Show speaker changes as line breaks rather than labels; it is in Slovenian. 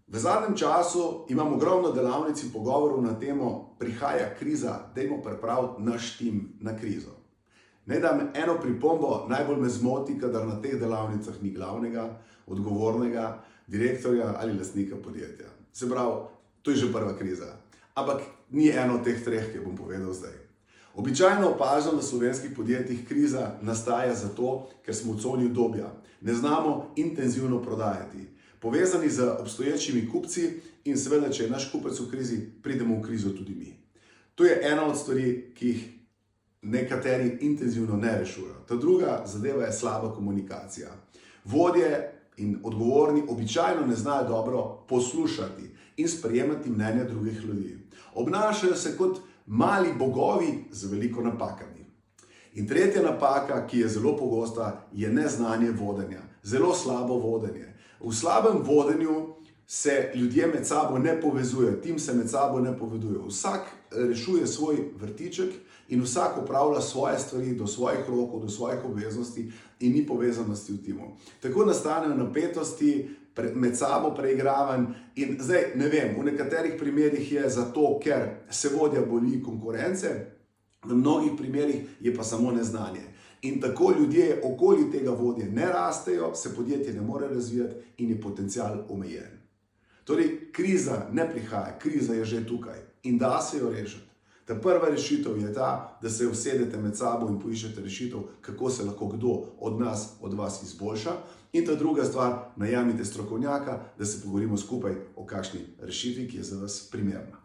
V zadnjem času imam ogromno delavnic in pogovorov na temo prihaja kriza, dajmo pripraviti naš tim na krizo. Naj dam eno pripombo, najbolj me zmoti, kadar na teh delavnicah ni glavnega, odgovornega, direktorja ali lastnika podjetja. Se pravi, to je že prva kriza. Ampak ni eno od teh treh, ki bom povedal zdaj. Običajno opažam v slovenskih podjetjih kriza nastaja zato, ker smo v coni udobja. Ne znamo intenzivno prodajati. Povezani z obstoječimi kupci in seveda, če je naš kupec v krizi, pridemo v krizo tudi mi. To je ena od stvari, ki jih nekateri intenzivno ne rešujejo. Ta druga zadeva je slaba komunikacija. Vodje in odgovorni običajno ne znajo dobro poslušati in sprejemati mnenja drugih ljudi. Obnašajo se kot mali bogovi z veliko napakami. In tretja napaka, ki je zelo pogosta, je neznanje vodenja. Zelo slabo vodenje. V slabem vodenju se ljudje med sabo ne povezujejo, tim se med sabo ne povezujejo. Vsak rešuje svoj vrtiček in vsak opravlja svoje stvari do svojih rokov, do svojih obveznosti in ni povezanosti v timu. Tako nastanejo napetosti, med sabo preigravanj in zdaj ne vem, v nekaterih primerih je zato, ker se vodja boji konkurence, v mnogih primerih je pa samo neznanje. In tako ljudje okoli tega vodje ne rastejo, se podjetje ne more razvijati in je potencial omejen. Torej, kriza ne prihaja, kriza je že tukaj in da se jo rešiti. Ta prva rešitev je ta, da se usedete med sabo in poiščete rešitev, kako se lahko kdo od nas, od vas izboljša. In ta druga stvar, najamite strokovnjaka, da se pogovorimo skupaj o kakšni rešitvi, ki je za vas primerna.